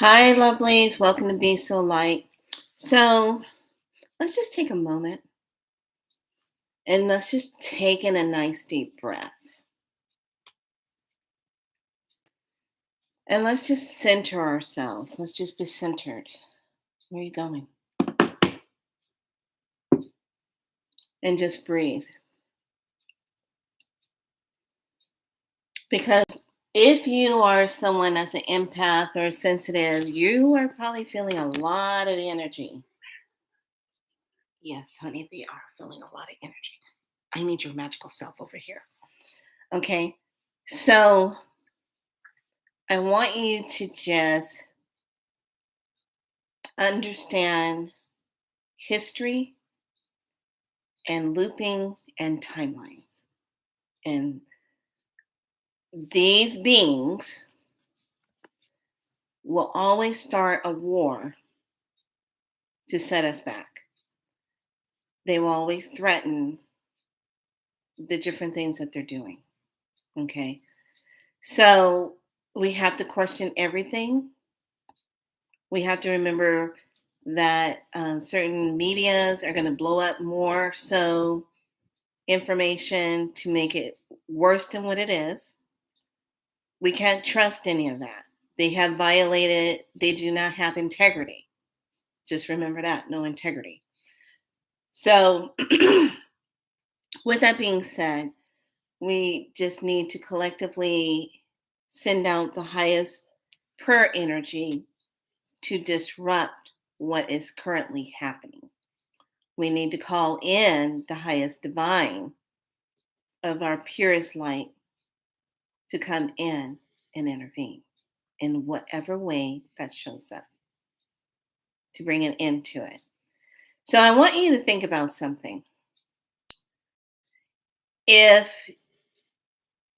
Hi, lovelies. Welcome to Be So Light. So let's just take a moment and let's just take in a nice deep breath. And let's just center ourselves. Let's just be centered. Where are you going? And just breathe. Because if you are someone that's an empath or sensitive, you are probably feeling a lot of energy. Yes, honey, they are feeling a lot of energy. I need your magical self over here. Okay. So I want you to just understand history and looping and timelines. And these beings will always start a war to set us back. They will always threaten the different things that they're doing. Okay. So we have to question everything. We have to remember that certain medias are going to blow up more so information to make it worse than what it is. We can't trust any of that. They have violated, they do not have integrity. Just remember that, no integrity. So, with that being said, we just need to collectively send out the highest prayer energy to disrupt what is currently happening. We need to call in the highest divine of our purest light to come in and intervene in whatever way that shows up to bring an end to it. So I want you to think about something. If,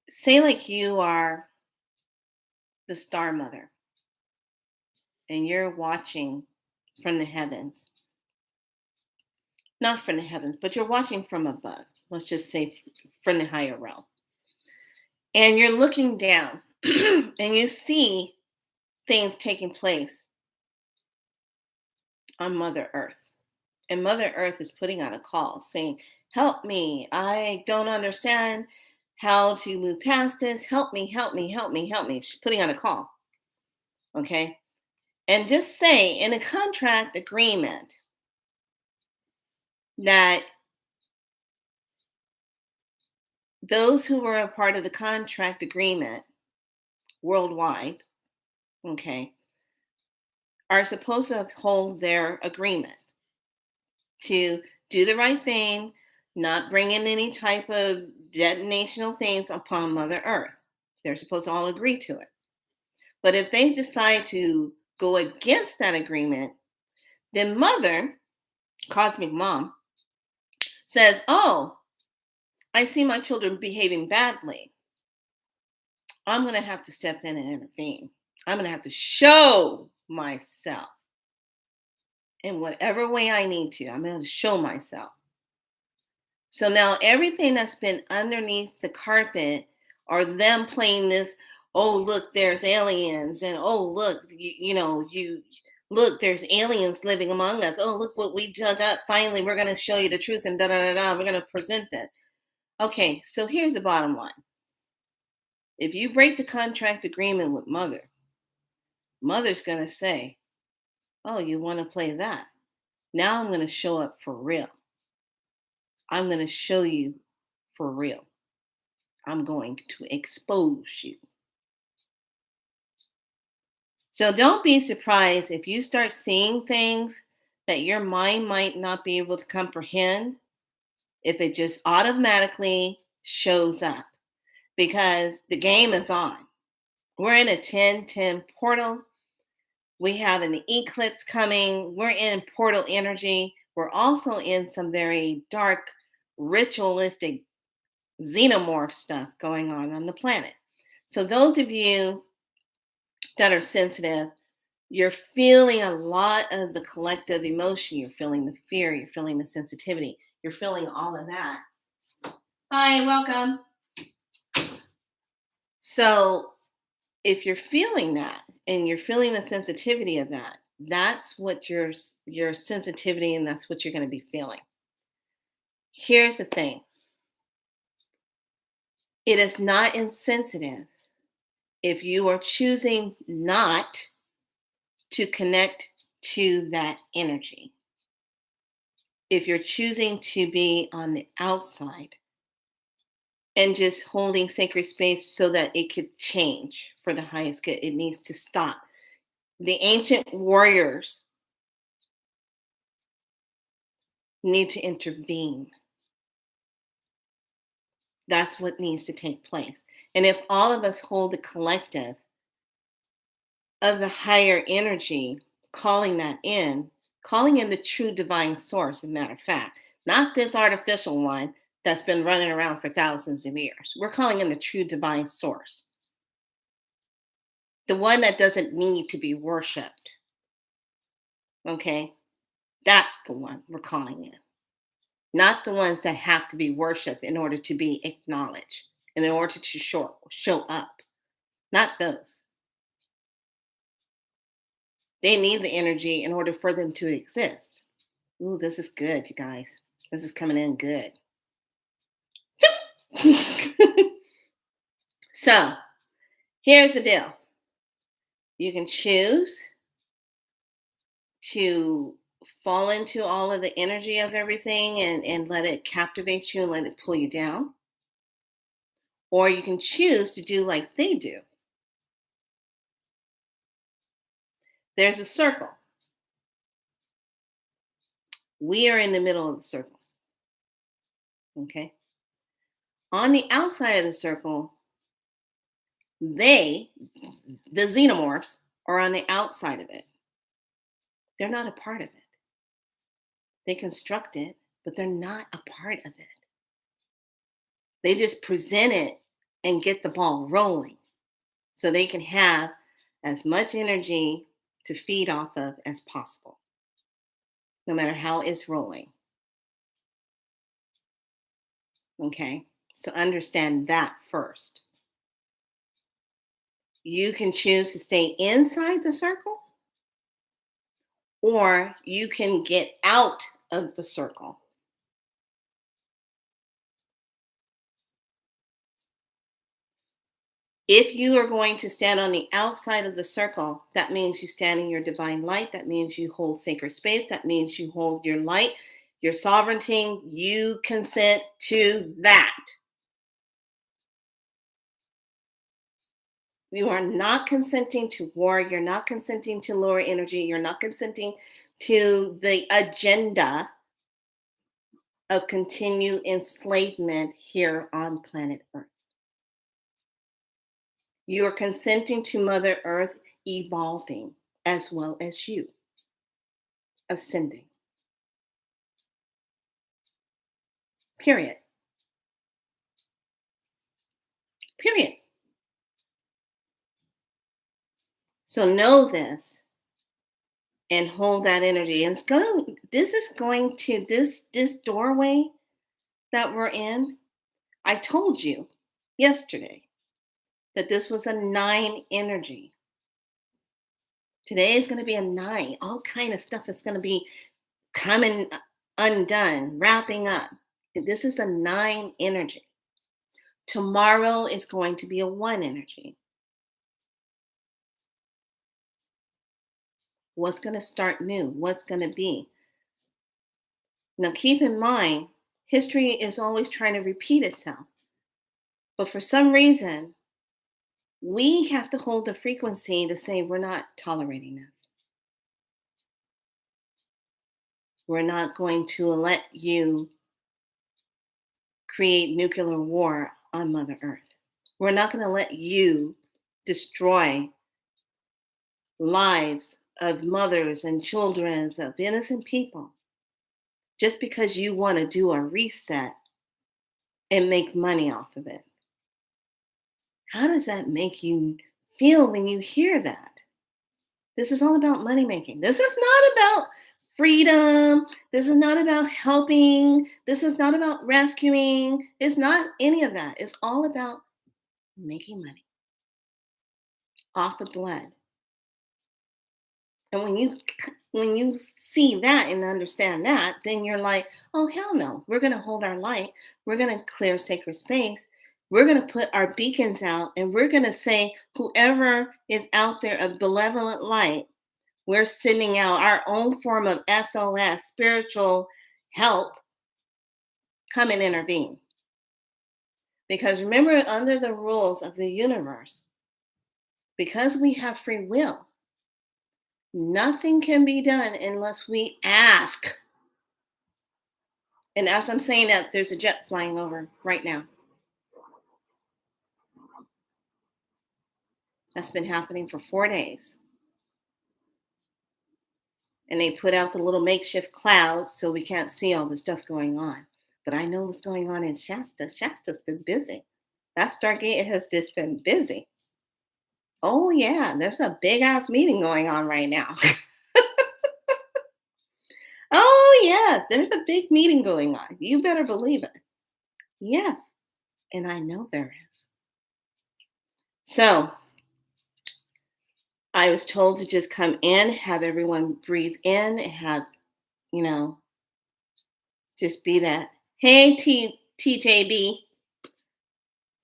say, like you are the star mother and you're watching from the heavens, not from the heavens, but you're watching from above, let's just say from the higher realm, and you're looking down and you see things taking place on Mother Earth. And Mother Earth is putting out a call saying, help me. I don't understand how to move past this. Help me, help me, help me, help me. She's putting out a call. Okay. And just say in a contract agreement that those who were a part of the contract agreement worldwide, okay, are supposed to uphold their agreement to do the right thing, not bring in any type of detonational things upon Mother Earth. They're supposed to all agree to it. But if they decide to go against that agreement, then Mother, Cosmic Mom, says, oh, I see my children behaving badly. I'm going to have to step in and intervene. I'm going to have to show myself in whatever way I need to. I'm going to show myself. So now everything that's been underneath the carpet are them playing this, oh, look, there's aliens. And oh, look, you look, there's aliens living among us. Oh, look what we dug up. Finally, we're going to show you the truth and da da da da. We're going to present that. Okay, so here's the bottom line. If you break the contract agreement with Mother's going to say, oh, you want to play that? Now I'm going to show up for real. I'm going to show you for real. I'm going to expose you. So don't be surprised if you start seeing things that your mind might not be able to comprehend if it just automatically shows up because the game is on. We're in a 10-10 portal. We have an eclipse coming. We're in portal energy. We're also in some very dark, ritualistic xenomorph stuff going on the planet. So those of you that are sensitive, you're feeling a lot of the collective emotion. You're feeling the fear. You're feeling the sensitivity. You're feeling all of that. Hi, welcome. So if you're feeling that and you're feeling the sensitivity of that, that's what your sensitivity, and that's what you're going to be feeling. Here's the thing. It is not insensitive if you are choosing not to connect to that energy. If you're choosing to be on the outside and just holding sacred space so that it could change for the highest good, it needs to stop. The ancient warriors need to intervene. That's what needs to take place. And if all of us hold the collective of the higher energy, calling in the true divine source, as a matter of fact, not this artificial one that's been running around for thousands of years. We're calling in the true divine source, the one that doesn't need to be worshiped. Okay? That's the one we're calling in. Not the ones that have to be worshiped in order to be acknowledged, and in order to show up. Not those. They need the energy in order for them to exist. Ooh, this is good, you guys. This is coming in good. So, here's the deal. You can choose to fall into all of the energy of everything and let it captivate you and let it pull you down. Or you can choose to do like they do. There's a circle. We are in the middle of the circle. Okay? On the outside of the circle, the xenomorphs, are on the outside of it. They're not a part of it. They construct it, but they're not a part of it. They just present it and get the ball rolling so they can have as much energy to feed off of as possible, no matter how it's rolling. Okay? So understand that first. You can choose to stay inside the circle, or you can get out of the circle. If you are going to stand on the outside of the circle, that means you stand in your divine light. That means you hold sacred space. That means you hold your light, your sovereignty. You consent to that. You are not consenting to war. You're not consenting to lower energy. You're not consenting to the agenda of continued enslavement here on planet Earth. You are consenting to Mother Earth evolving as well as you ascending. Period. Period. So know this and hold that energy. And this is going to this doorway that we're in. I told you yesterday that this was a 9 energy. Today is going to be a 9. All kind of stuff is going to be coming undone, wrapping up. This is a 9 energy. Tomorrow is going to be a 1 energy. What's going to start new? What's going to be? Now, keep in mind, history is always trying to repeat itself. But for some reason, we have to hold the frequency to say we're not tolerating this. We're not going to let you create nuclear war on Mother Earth. We're not going to let you destroy lives of mothers and children, of innocent people, just because you want to do a reset and make money off of it. How does that make you feel when you hear that? This is all about money making. This is not about freedom. This is not about helping. This is not about rescuing. It's not any of that. It's all about making money off the blood And when you see that and understand that, then you're like, oh hell no, we're gonna hold our light, we're gonna clear sacred space, we're gonna put our beacons out, and we're gonna say, whoever is out there of benevolent light, we're sending out our own form of SOS, spiritual help, come and intervene. Because remember, under the rules of the universe, because we have free will, nothing can be done unless we ask. And as I'm saying that, there's a jet flying over right now. That's been happening for 4 days. And they put out the little makeshift clouds so we can't see all the stuff going on. But I know what's going on in Shasta. Shasta's been busy. That Stargate has just been busy. Oh, yeah, there's a big ass meeting going on right now. Oh, yes, there's a big meeting going on. You better believe it. Yes, and I know there is. So I was told to just come in, have everyone breathe in, and have, you know, just be that. Hey, TJB,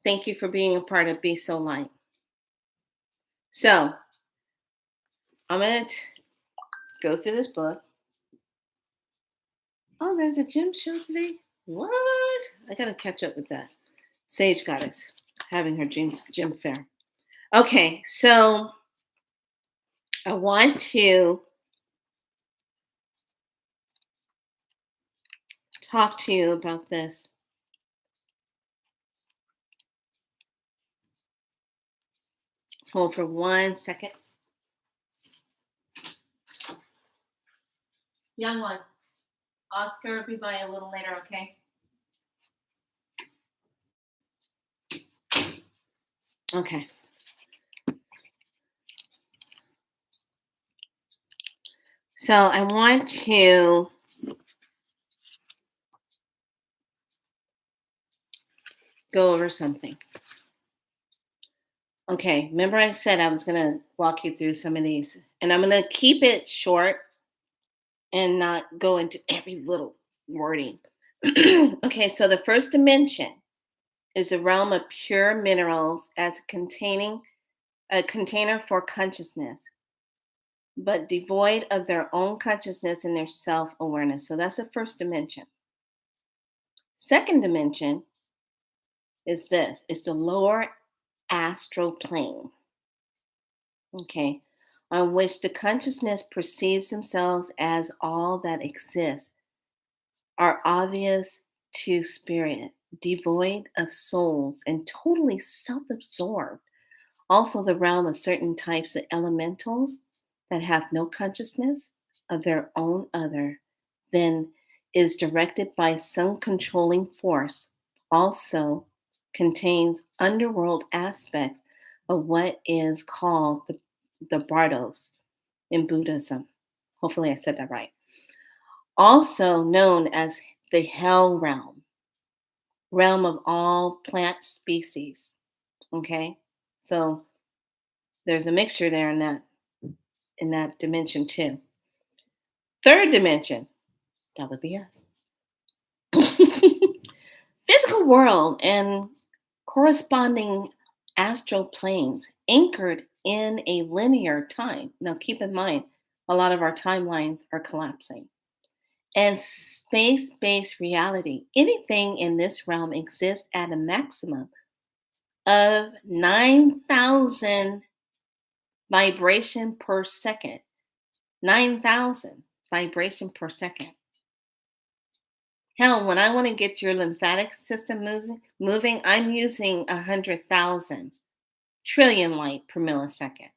thank you for being a part of Be So Light. So I'm going to go through this book. Oh, there's a gym show today? What? I got to catch up with that. Sage Goddess having her gym fair. Okay, so I want to talk to you about this. Hold for 1 second. Young one, Oscar will be by a little later, okay? Okay. So I want to go over something. Okay, remember I said I was going to walk you through some of these, and I'm going to keep it short and not go into every little wording. Okay, so the first dimension is the realm of pure minerals as a container for consciousness, but devoid of their own consciousness and their self-awareness. So that's the first dimension. Second dimension is this. It's the lower astral plane. Okay, on which the consciousness perceives themselves as all that exists, are obvious to spirit, devoid of souls, and totally self-absorbed. Also, the realm of certain types of elementals that have no consciousness of their own other than is directed by some controlling force. Also contains underworld aspects of what is called the Bardos in Buddhism. Hopefully, I said that right. Also known as the Hell realm of all plant species. Okay, so there's a mixture there in that dimension too. Third dimension, that would be us. Physical world and corresponding astral planes anchored in a linear time. Now, keep in mind, a lot of our timelines are collapsing. And space based reality, anything in this realm exists at a maximum of 9,000 vibration per second. 9,000 vibration per second. Hell, when I want to get your lymphatic system moving, I'm using 100,000 trillion light per millisecond.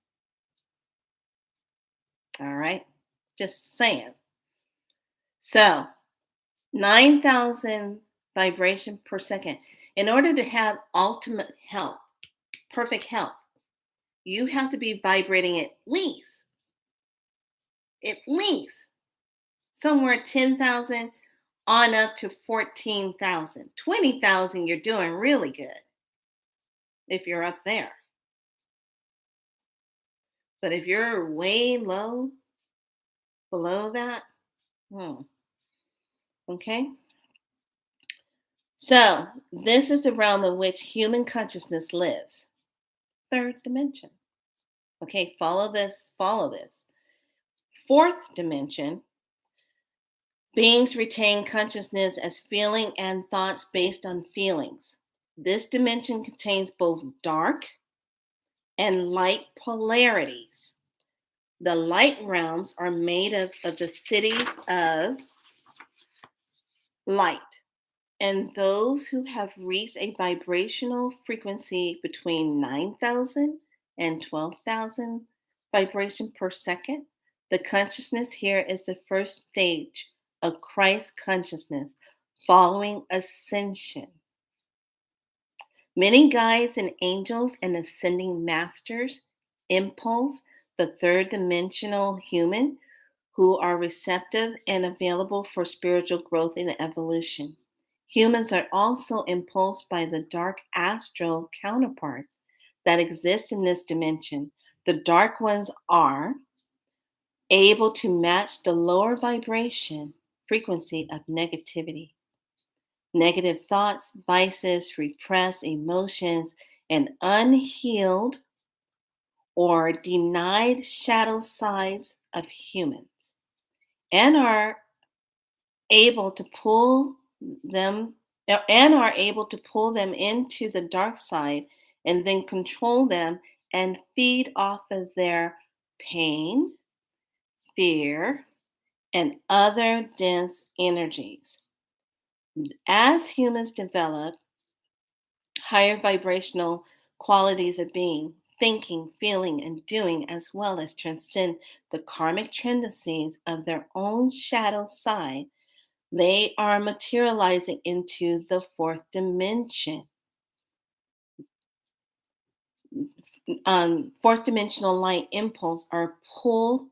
All right, just saying. So 9,000 vibration per second. In order to have ultimate health, perfect health, you have to be vibrating at least somewhere 10,000 on up to 14,000. 20,000, you're doing really good if you're up there. But if you're way low, Below that? Hmm. Okay. So, this is the realm in which human consciousness lives. Third dimension. Okay, follow this, follow this. Fourth dimension, beings retain consciousness as feeling and thoughts based on feelings. This dimension contains both dark and light polarities. The light realms are made of the cities of light. And those who have reached a vibrational frequency between 9,000 and 12,000 vibration per second, the consciousness here is the first stage of Christ consciousness following ascension. Many guides and angels and ascending masters impulse the third dimensional human who are receptive and available for spiritual growth and evolution. Humans are also impulsed by the dark astral counterparts that exist in this dimension. The dark ones are able to match the lower vibration frequency of negativity. Negative thoughts, vices, repressed emotions, and unhealed or denied shadow sides of humans, and are able to pull them into the dark side and then control them and feed off of their pain, fear, and other dense energies. As humans develop higher vibrational qualities of being, thinking, feeling, and doing, as well as transcend the karmic tendencies of their own shadow side, they are materializing into the fourth dimension. Fourth dimensional light impulse are pulled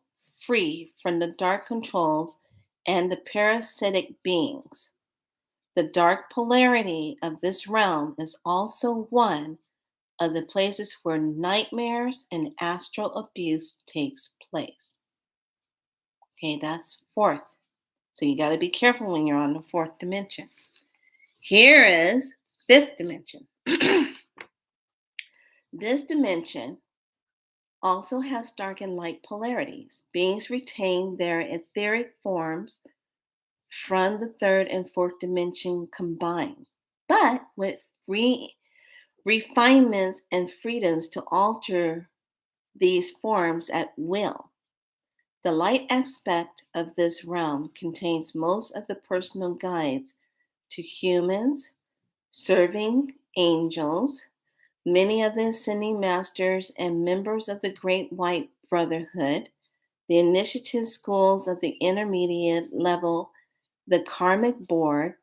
free from the dark controls and the parasitic beings. The dark polarity of this realm is also one of the places where nightmares and astral abuse takes place. Okay, that's fourth. So you got to be careful when you're on the fourth dimension. Here is fifth dimension. This dimension also has dark and light polarities. Beings retain their etheric forms from the third and fourth dimension combined, but with refinements and freedoms to alter these forms at will. The light aspect of this realm contains most of the personal guides to humans, serving angels, many of the ascending masters, and members of the Great White Brotherhood, the initiative schools of the intermediate level, the karmic board,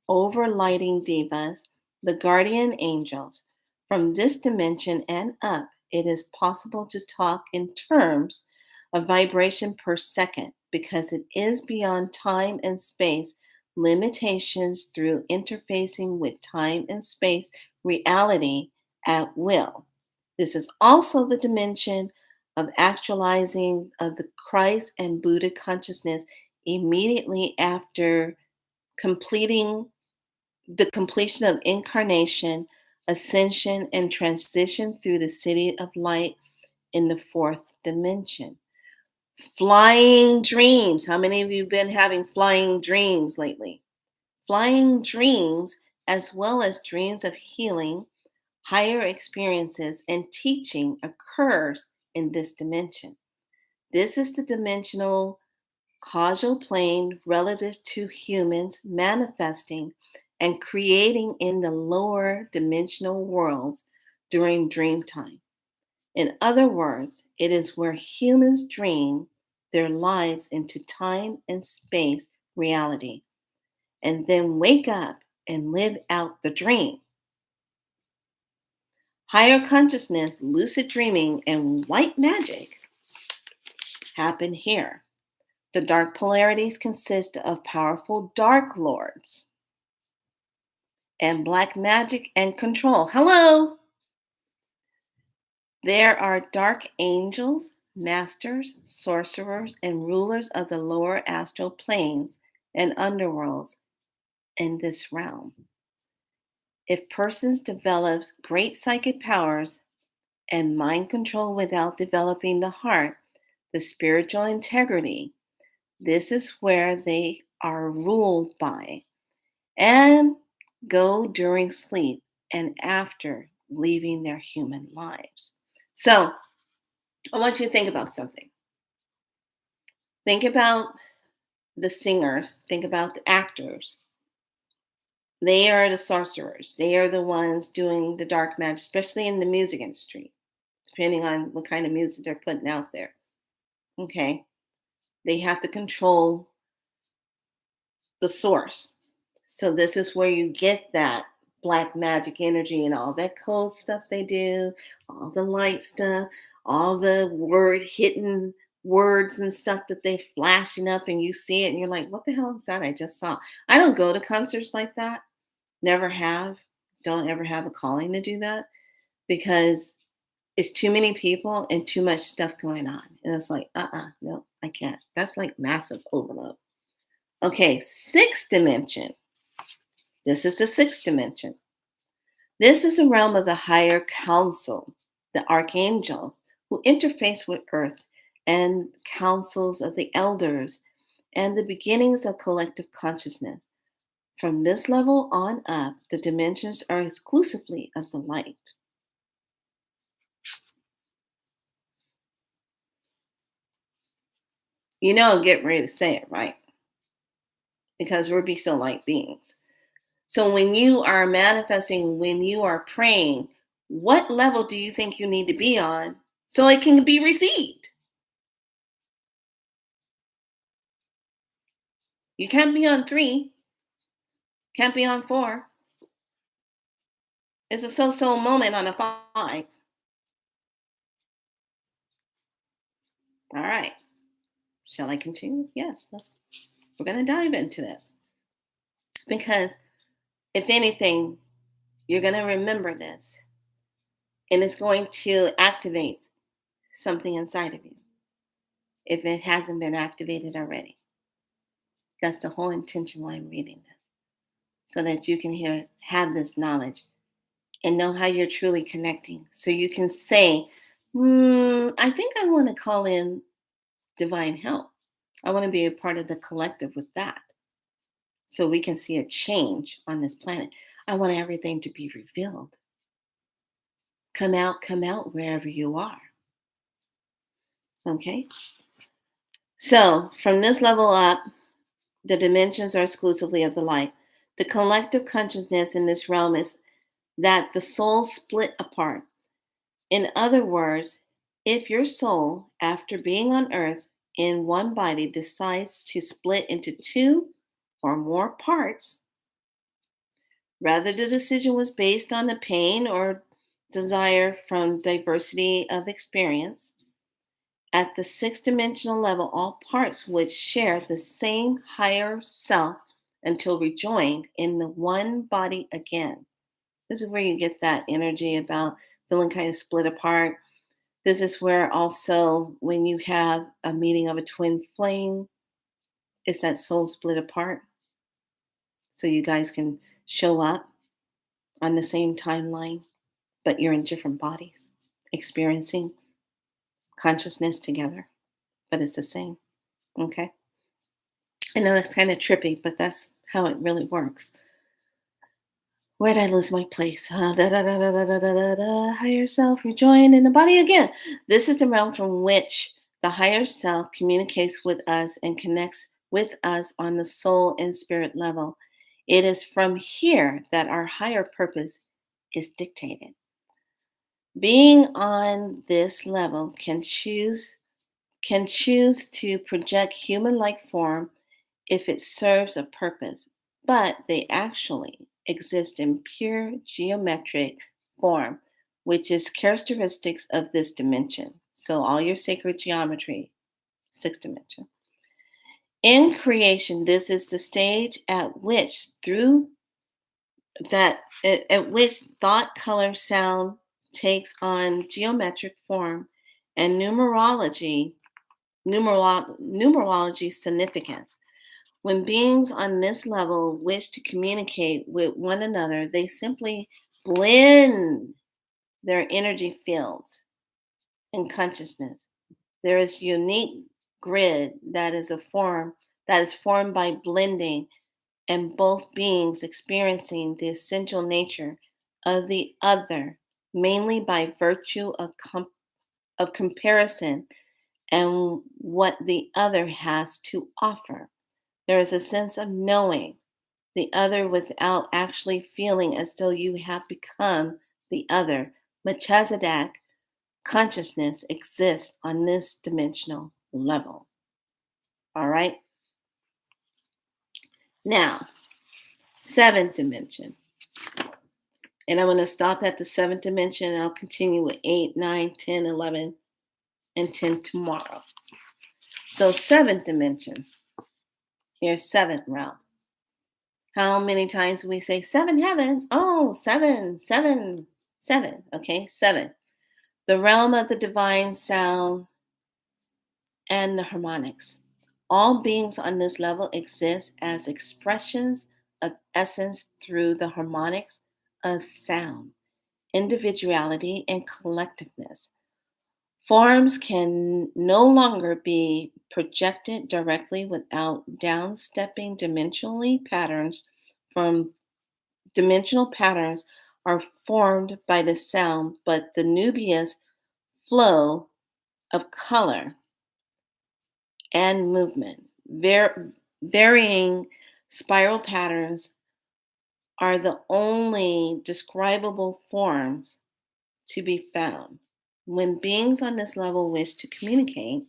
overlighting divas, the guardian angels. From this dimension and up, it is possible to talk in terms of vibration per second because it is beyond time and space limitations through interfacing with time and space reality at will. This is also the dimension of actualizing of the Christ and Buddha consciousness immediately after completing the completion of incarnation, ascension, and transition through the city of light in the fourth dimension. Flying dreams. How many of you have been having flying dreams lately? Flying dreams, as well as dreams of healing, higher experiences, and teaching, occurs in this dimension. This is the dimensional causal plane relative to humans manifesting and creating in the lower dimensional worlds during dream time. In other words, it is where humans dream their lives into time and space reality and then wake up and live out the dream. Higher consciousness, lucid dreaming, and white magic happen here. The dark polarities consist of powerful dark lords and black magic and control. Hello! There are dark angels, masters, sorcerers, and rulers of the lower astral planes and underworlds in this realm. If persons develop great psychic powers and mind control without developing the heart, the spiritual integrity, this is where they are ruled by and go during sleep and after leaving their human lives. So, I want you to think about something. Think about the singers, think about the actors. They are the sorcerers. They are the ones doing the dark magic, especially in the music industry, depending on what kind of music they're putting out there. Okay. They have to control the source. So this is where you get that black magic energy and all that code stuff they do, all the light stuff, all the word hidden words and stuff that they flashing up and you see it and you're like, what the hell is that I just saw? I don't go to concerts like that. Never have. Don't ever have a calling to do that because it's too many people and too much stuff going on. And it's like, no, I can't. That's like massive overload. Okay, sixth dimension. This is the sixth dimension. This is a realm of the higher council, the archangels, who interface with earth and councils of the elders and the beginnings of collective consciousness. From this level on up, the dimensions are exclusively of the light. You know, I'm getting ready to say it, right? Because we're be so light beings. So when you are manifesting, when you are praying, what level do you think you need to be on so it can be received? You can't be on 3, can't be on 4. It's a so-so moment on a 5. All right. Shall I continue? Yes, we're going to dive into this. Because if anything, you're going to remember this and it's going to activate something inside of you if it hasn't been activated already. That's the whole intention why I'm reading this. So that you can have this knowledge and know how you're truly connecting. So you can say, I think I want to call in divine help. I want to be a part of the collective with that. So we can see a change on this planet. I want everything to be revealed. Come out wherever you are. Okay? So from this level up, the dimensions are exclusively of the light. The collective consciousness in this realm is that the soul split apart. In other words, if your soul, after being on earth in one body, decides to split into 2 or more parts, rather the decision was based on the pain or desire from diversity of experience, at the 6th dimensional level, all parts would share the same higher self until rejoined in the one body again. This is where you get that energy about feeling kind of split apart. This is where also when you have a meeting of a twin flame, it's that soul split apart. So you guys can show up on the same timeline, but you're in different bodies, experiencing consciousness together, but it's the same. Okay. I know that's kind of trippy, but that's how it really works. Where'd I lose my place? Higher self rejoined in the body again. This is the realm from which the higher self communicates with us and connects with us on the soul and spirit level. It is from here that our higher purpose is dictated. Being on this level can choose to project human-like form if it serves a purpose, but they actually exist in pure geometric form, which is characteristics of this dimension. So all your sacred geometry, 6th dimension. In creation, this is the stage at which at which thought, color, sound takes on geometric form and numerology significance. When beings on this level wish to communicate with one another, they simply blend their energy fields and consciousness. There is a unique grid that is formed by blending and both beings experiencing the essential nature of the other, mainly by virtue of comparison and what the other has to offer. There is a sense of knowing the other without actually feeling as though you have become the other. Melchizedek consciousness exists on this dimensional level. All right? Now, seventh dimension. And I'm going to stop at the seventh dimension and I'll continue with 8, 9, 10, 11, and 10 tomorrow. So, seventh dimension. Here's seventh realm. How many times do we say seven heaven? Oh, seven, seven, seven. Okay, seven. The realm of the divine sound and the harmonics. All beings on this level exist as expressions of essence through the harmonics of sound, individuality, and collectiveness. Forms can no longer be projected directly without downstepping dimensionally patterns from dimensional patterns are formed by the sound, but the nubious flow of color and movement. Varying spiral patterns are the only describable forms to be found. When beings on this level wish to communicate,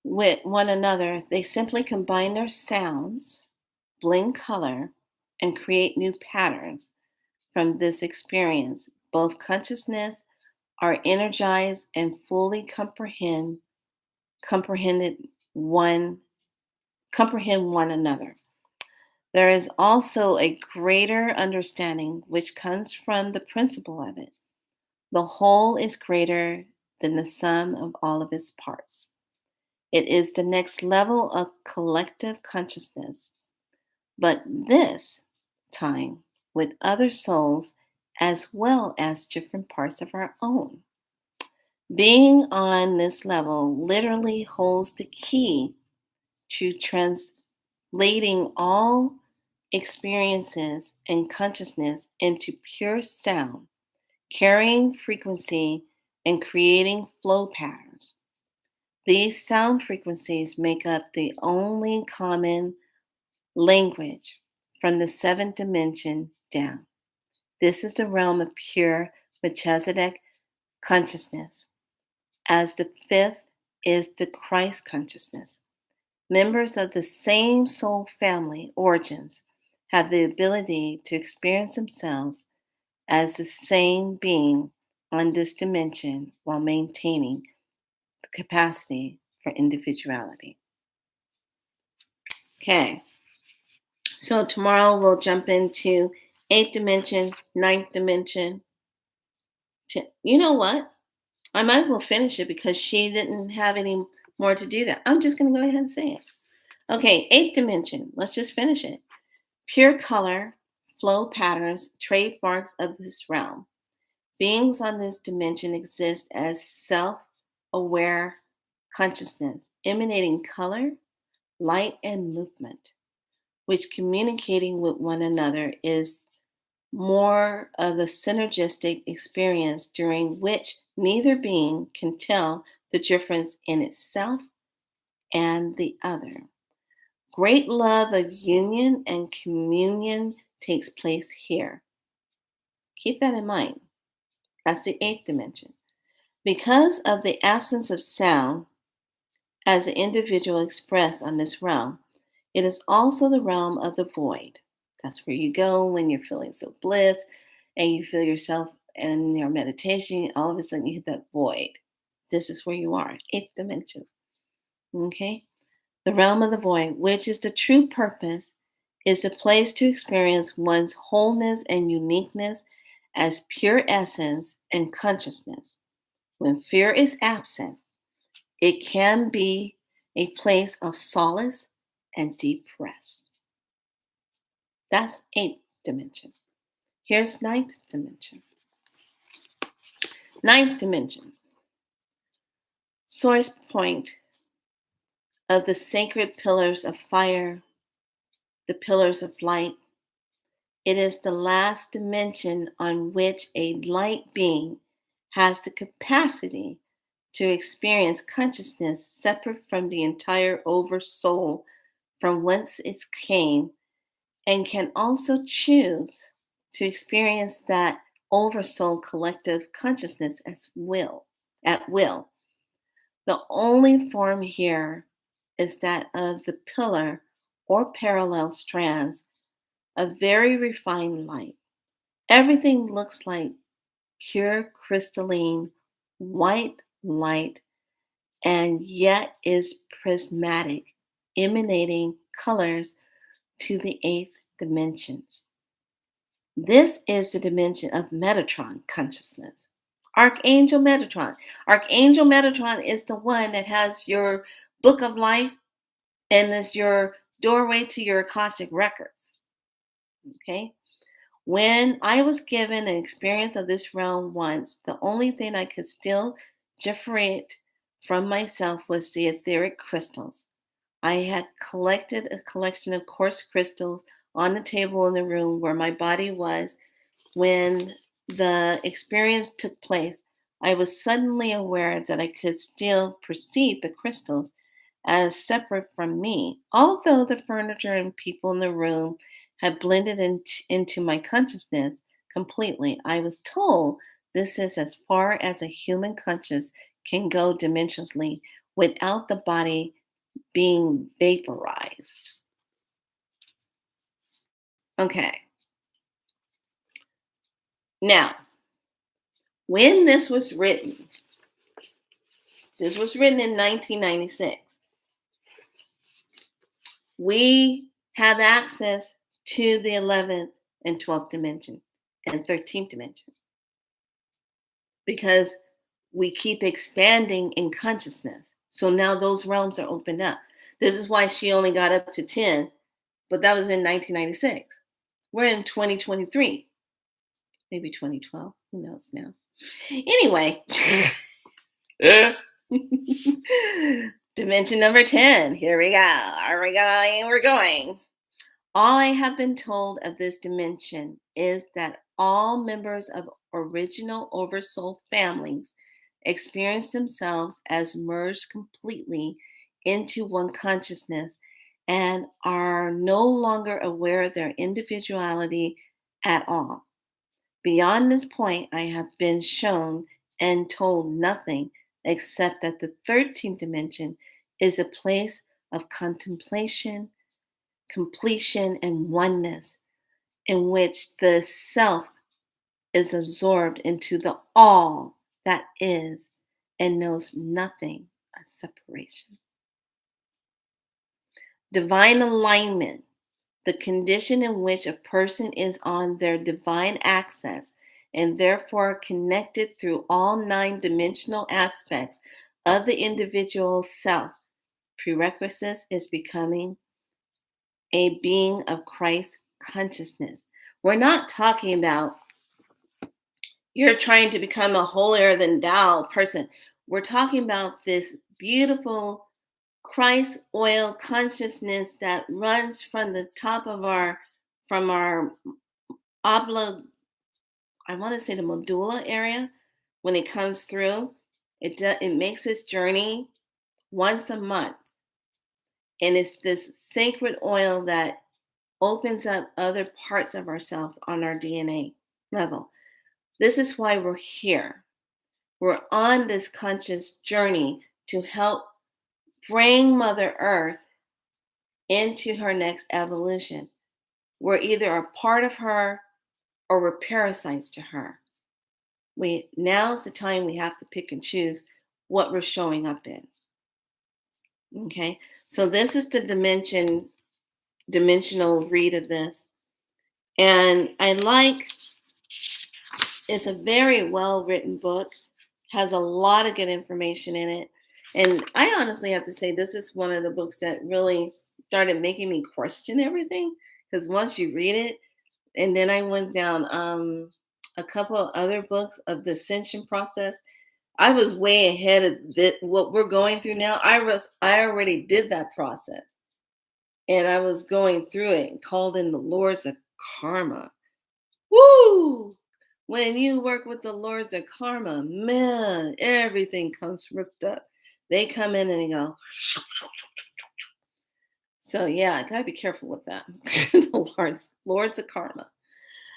with one another, they simply combine their sounds, blend color, and create new patterns from this experience. Both consciousness are energized and fully comprehended one comprehend one another. There is also a greater understanding which comes from the principle of it. The whole is greater than the sum of all of its parts. It is the next level of collective consciousness, but this time with other souls as well as different parts of our own. Being on this level literally holds the key to translating all experiences and consciousness into pure sound, carrying frequency and creating flow patterns. These sound frequencies make up the only common language from the seventh dimension down. This is the realm of pure Melchizedek consciousness, as the fifth is the Christ consciousness. Members of the same soul family origins have the ability to experience themselves as the same being on this dimension while maintaining the capacity for individuality. Okay, so tomorrow we'll jump into eighth dimension, ninth dimension. You know what? I might as well finish it because she didn't have any more to do that. I'm just going to go ahead and say it. Okay, eighth dimension. Let's just finish it. Pure color, flow patterns, trademarks of this realm. Beings on this dimension exist as self aware consciousness, emanating color, light, and movement, which communicating with one another is more of a synergistic experience during which neither being can tell the difference in itself and the other. Great love of union and communion takes place here. Keep that in mind. That's the eighth dimension. Because of the absence of sound as an individual expressed on this realm, it is also the realm of the void. That's where you go when you're feeling so bliss and you feel yourself in your meditation, all of a sudden you hit that void. This is where you are, eighth dimension. Okay? The realm of the void, which is the true purpose is a place to experience one's wholeness and uniqueness as pure essence and consciousness. When fear is absent, it can be a place of solace and deep rest. That's eighth dimension. Here's ninth dimension. Ninth dimension, source point of the sacred pillars of fire, the pillars of light. It is the last dimension on which a light being has the capacity to experience consciousness separate from the entire oversoul from whence it came, and can also choose to experience that oversoul collective consciousness at will. The only form here is that of the pillar or parallel strands of very refined light. Everything looks like pure crystalline white light and yet is prismatic, emanating colors to the eighth dimensions. This is the dimension of Metatron consciousness. Archangel Metatron. Archangel Metatron is the one that has your book of life and is your doorway to your Akashic records. Okay? When I was given an experience of this realm once, the only thing I could still differentiate from myself was the etheric crystals. I had collected a collection of quartz crystals on the table in the room where my body was when the experience took place. I was suddenly aware that I could still perceive the crystals as separate from me, although the furniture and people in the room had blended into my consciousness completely. I was told this is as far as a human conscious can go dimensionally without the body being vaporized. Okay. Now, when this was written in 1996. We have access to the 11th and 12th dimension and 13th dimension because we keep expanding in consciousness. So now those realms are opened up. This is why she only got up to 10, but that was in 1996. We're in 2023, maybe 2012. Who knows now? Anyway, dimension number 10. Here we go. Are we going? We're going. All I have been told of this dimension is that all members of original oversoul families experience themselves as merged completely into one consciousness and are no longer aware of their individuality at all. Beyond this point, I have been shown and told nothing except that the 13th dimension is a place of contemplation, completion, and oneness in which the self is absorbed into the all that is and knows nothing of separation. Divine alignment, the condition in which a person is on their divine access and therefore connected through all 9 dimensional aspects of the individual self. Prerequisite is becoming a being of Christ consciousness. We're not talking about you're trying to become a holier than thou person. We're talking about this beautiful Christ oil consciousness that runs from the top of from our obla, I want to say the medulla area. When it comes through, it makes its journey once a month. And it's this sacred oil that opens up other parts of ourselves on our DNA level. This is why we're here. We're on this conscious journey to help bring Mother Earth into her next evolution. We're either a part of her or we're parasites to her. Now's the time we have to pick and choose what we're showing up in. Okay, so this is the dimension dimensional read of this. And I like, it's a very well written book, has a lot of good information in it. And I honestly have to say, this is one of the books that really started making me question everything. Because once you read it, and then I went down a couple of other books of the ascension process. I was way ahead of what we're going through now. I already did that process, and I was going through it and called in the lords of karma. Woo! When you work with the lords of karma, man, everything comes ripped up. They come in and they go. So yeah, I gotta be careful with that. The lords of karma.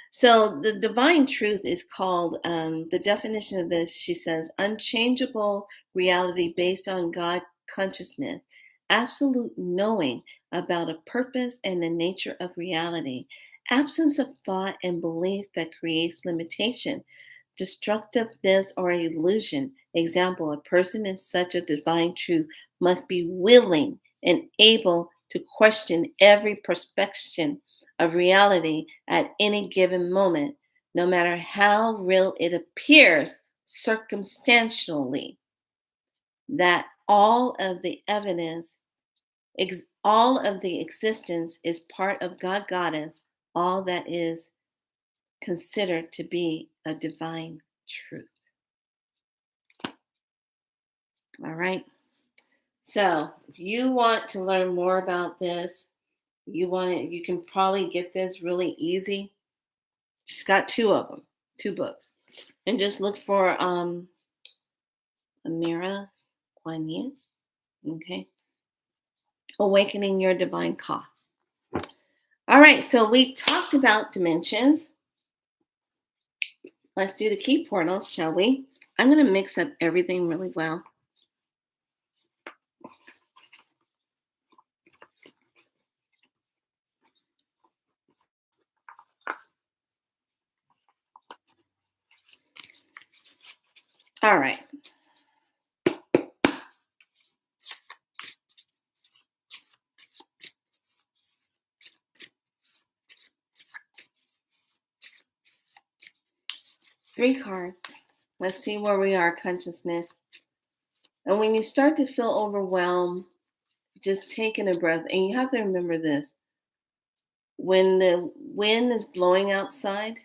So the divine truth is called, the definition of this, she says, unchangeable reality based on God consciousness, absolute knowing about a purpose and the nature of reality, absence of thought and belief that creates limitation, destructiveness or illusion. Example, a person in such a divine truth must be willing and able to question every perception of reality at any given moment, no matter how real it appears circumstantially, that all of the evidence, all of the existence is part of God Goddess, all that is considered to be a divine truth. All right. So if you want to learn more about this, you can probably get this really easy. She's got two of them, two books. And just look for Amira Kuan Yin. Okay. Awakening Your Divine Ka. All right, so we talked about dimensions. Let's do the key portals, shall we? I'm going to mix up everything really well. All right. Three cards. Let's see where we are, consciousness. And when you start to feel overwhelmed, just taking a breath. And you have to remember this. When the wind is blowing outside,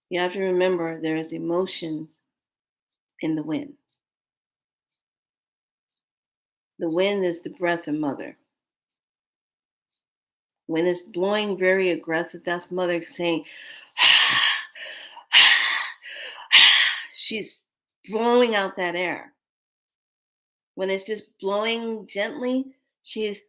you have to remember there's emotions in the wind. The wind is the breath of mother. When it's blowing very aggressive, that's mother saying, she's blowing out that air. When it's just blowing gently, she's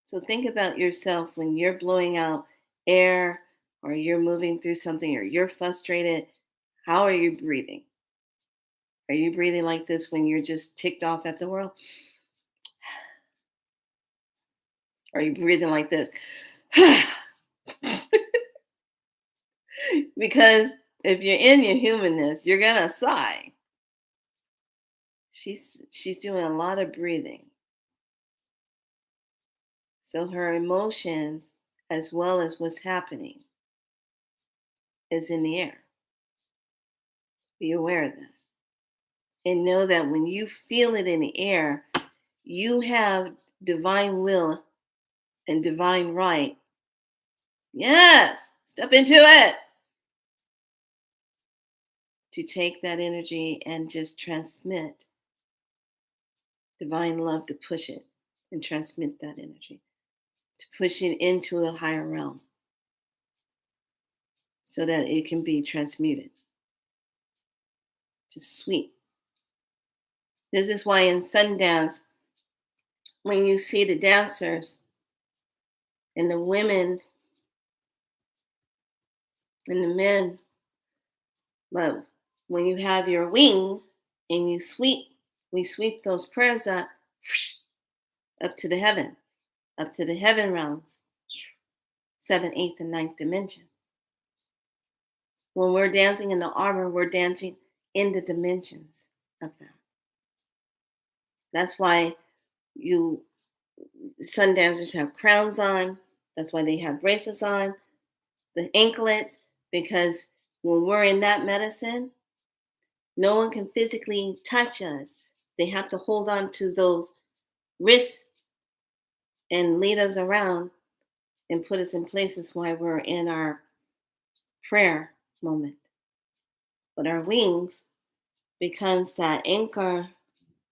so think about yourself when you're blowing out air or you're moving through something or you're frustrated. How are you breathing? Are you breathing like this when you're just ticked off at the world? Are you breathing like this? Because if you're in your humanness, you're gonna sigh. She's doing a lot of breathing. So her emotions, as well as what's happening, is in the air. Be aware of that. And know that when you feel it in the air, you have divine will and divine right. Yes, step into it. To take that energy and just transmit divine love, to push it and transmit that energy, to push it into the higher realm so that it can be transmuted. Just sweet. This is why in Sundance, when you see the dancers and the women and the men, but when you have your wing and we sweep those prayers up to the heaven, up to the heaven realms, 7th, 8th, and 9th dimension. When we're dancing in the armor, we're dancing in the dimensions of that. That's why you sun dancers have crowns on. That's why they have bracelets on, the anklets, because when we're in that medicine, no one can physically touch us. They have to hold on to those wrists and lead us around and put us in places while we're in our prayer moment. But our wings becomes that anchor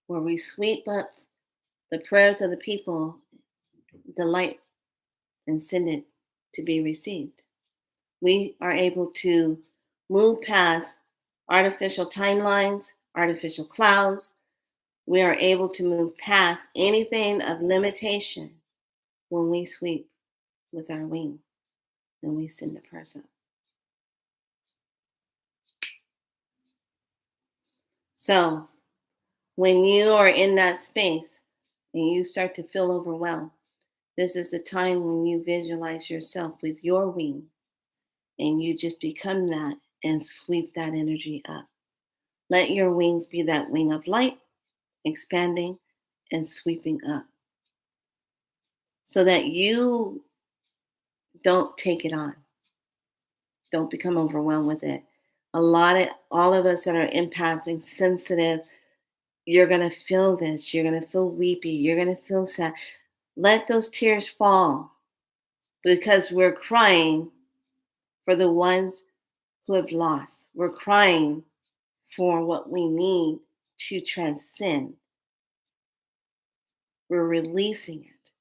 where we sweep up the prayers of the people, delight, and send it to be received. We are able to move past artificial timelines, artificial clouds. We are able to move past anything of limitation when we sweep with our wing and we send the prayers up. So when you are in that space and you start to feel overwhelmed, this is the time when you visualize yourself with your wing and you just become that and sweep that energy up. Let your wings be that wing of light, expanding and sweeping up so that you don't take it on. Don't become overwhelmed with it. All of us that are empathic, sensitive, you're going to feel this. You're going to feel weepy. You're going to feel sad. Let those tears fall because we're crying for the ones who have lost. We're crying for what we need to transcend. We're releasing it.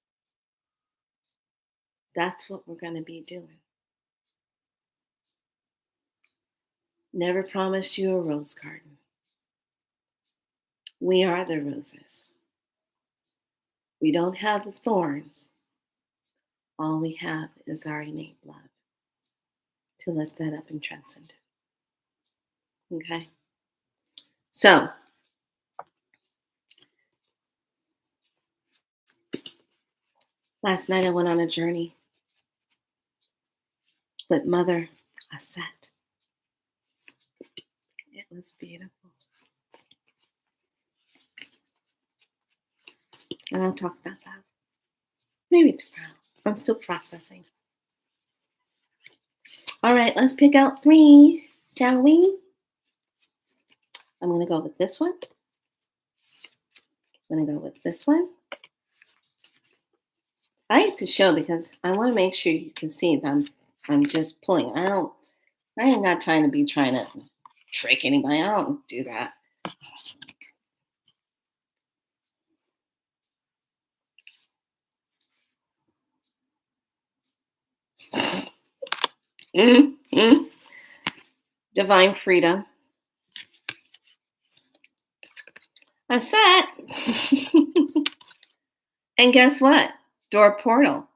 That's what we're going to be doing. Never promised you a rose garden. We are the roses. We don't have the thorns. All we have is our innate love to lift that up and transcend it. Okay? So, last night I went on a journey with Mother Aset. It was beautiful. And I'll talk about that maybe tomorrow. I'm still processing. All right, let's pick out 3, shall we? I'm going to go with this one. I'm going to go with this one. I like to show because I want to make sure you can see that I'm just pulling. I ain't got time to be trying to trick anybody. I don't do that. Mm-hmm. Divine freedom. Aset. And guess what? Door portal.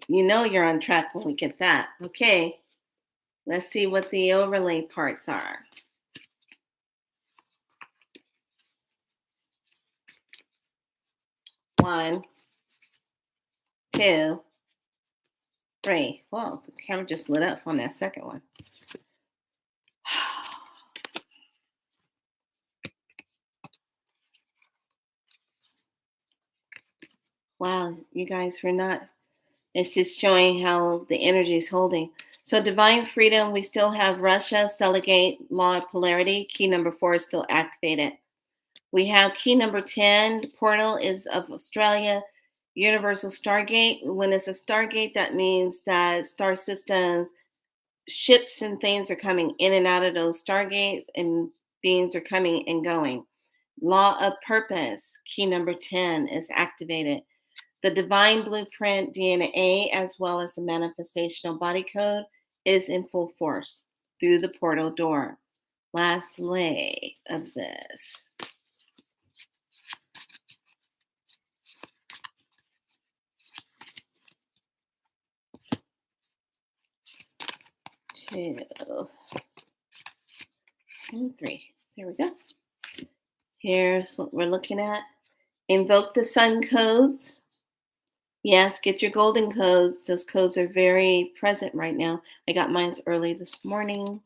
You know you're on track when we get that. Okay. Let's see what the overlay parts are. One, 2, 3. Well, the camera just lit up on that second one. Wow, you guys were not. It's just showing how the energy is holding. So divine freedom, we still have Russia, Stellagate, law of polarity. Key number 4 is still activated. We have key number 10, the portal is of Australia, Universal Stargate. When it's a Stargate, that means that star systems, ships and things are coming in and out of those Stargates and beings are coming and going. Law of purpose, key number 10 is activated. The divine blueprint DNA, as well as the manifestational body code, is in full force through the portal door. Last lay of this. Two and 3. There we go. Here's what we're looking at. Invoke the sun codes. Yes, get your golden codes. Those codes are very present right now. I got mine early this morning.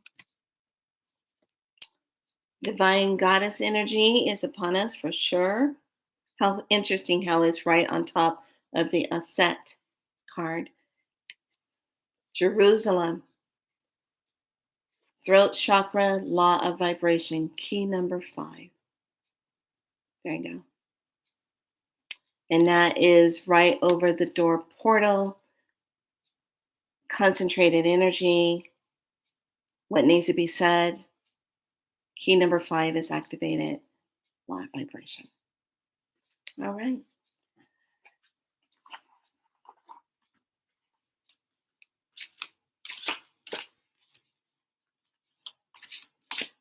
Divine goddess energy is upon us for sure. How interesting how it's right on top of the Aset card. Jerusalem, throat chakra, law of vibration, key number 5. There you go. And that is right over the door portal, concentrated energy, what needs to be said. Key number 5 is activated, law of vibration. All right.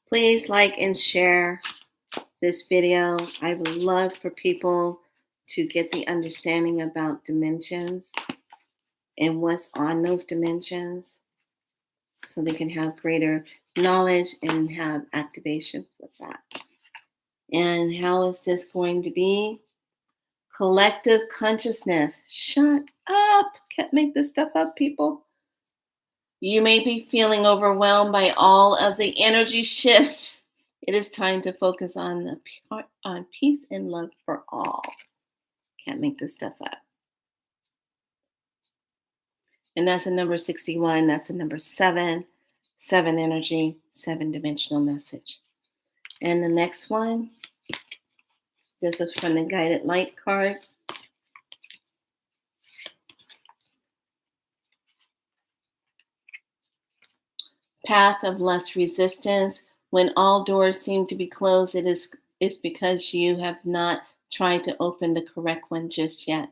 Please like and share this video. I would love for people to get the understanding about dimensions and what's on those dimensions so they can have greater knowledge and have activation with that. And how is this going to be? Collective consciousness. Shut up. Can't make this stuff up, people. You may be feeling overwhelmed by all of the energy shifts. It is time to focus on peace and love for all. Can't make this stuff up. And that's a number 61. That's a number 7. 7 energy, 7-dimensional message. And the next one, this is from the Guided Light cards. Path of less resistance. When all doors seem to be closed, it's because you have not tried to open the correct one just yet.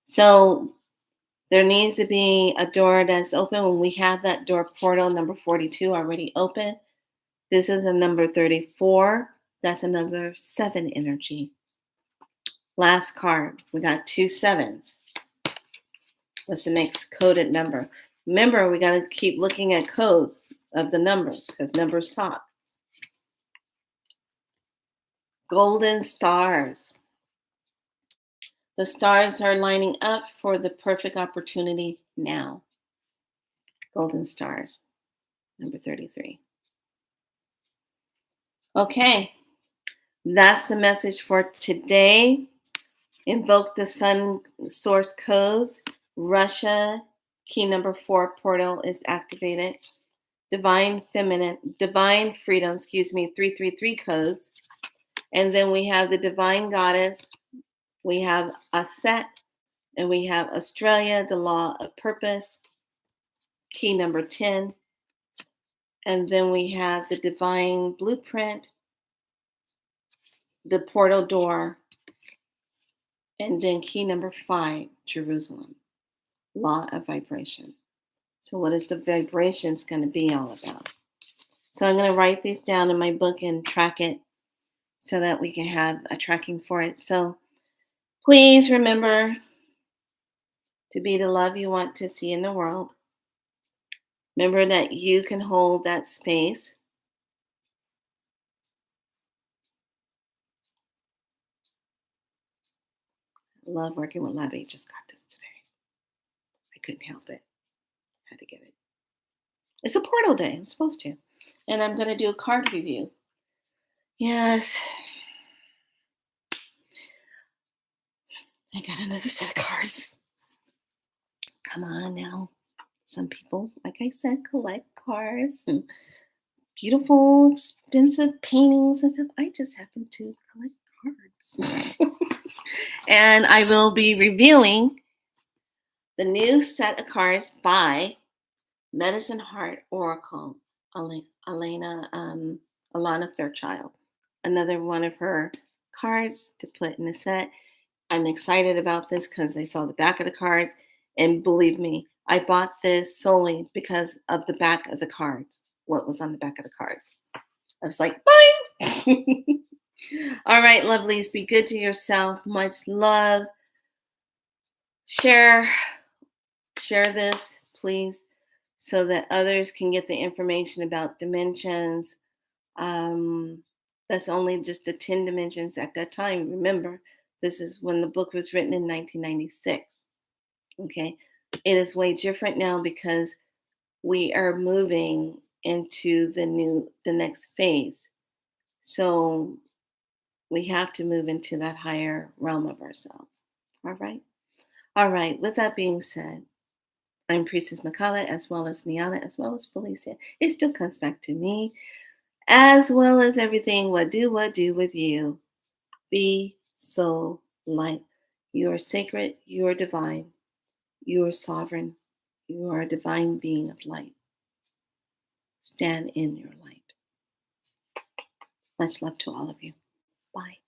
So there needs to be a door that's open. When we have that door portal number 42 already open, this is a number 34. That's another 7 energy. Last card, we got 2 7s. What's the next coded number? Remember, we got to keep looking at codes of the numbers because numbers talk. Golden stars. The stars are lining up for the perfect opportunity now. Golden stars, number 33. Okay, that's the message for today. Invoke the sun source codes. Russia, key number 4 portal is activated. Divine freedom, 333 codes. And then we have the divine goddess. We have Aset, and we have Australia, the law of purpose, key number 10. And then we have the divine blueprint, the portal door, and then key number 5, Jerusalem, law of vibration. So what is the vibrations going to be all about? So I'm going to write these down in my book and track it so that we can have a tracking for it. So please remember to be the love you want to see in the world. Remember that you can hold that space. I love working with Labby. Just got this today. I couldn't help it. Had to get it. It's a portal day. I'm supposed to. And I'm going to do a card review. Yes. I got another set of cards. Come on now. Some people, like I said, collect cards and beautiful, expensive paintings and stuff. I just happen to collect cards. And I will be reviewing the new set of cards by Medicine Heart Oracle, Alana Fairchild. Another one of her cards to put in the set. I'm excited about this because I saw the back of the cards. And believe me, I bought this solely because of the back of the cards, what was on the back of the cards. I was like, bye. All right, lovelies, be good to yourself. Much love. Share this, please, so that others can get the information about dimensions. That's only just the 10 dimensions at that time. Remember, this is when the book was written in 1996. Okay, it is way different now because we are moving into the next phase. So We have to move into that higher realm of ourselves. All right. All right. With that being said, I'm Priestess Makala, as well as Niana, as well as Felicia. It still comes back to me, as well as everything. What do with you? Be so light. You are sacred. You are divine. You are sovereign. You are a divine being of light. Stand in your light. Much love to all of you. Bye.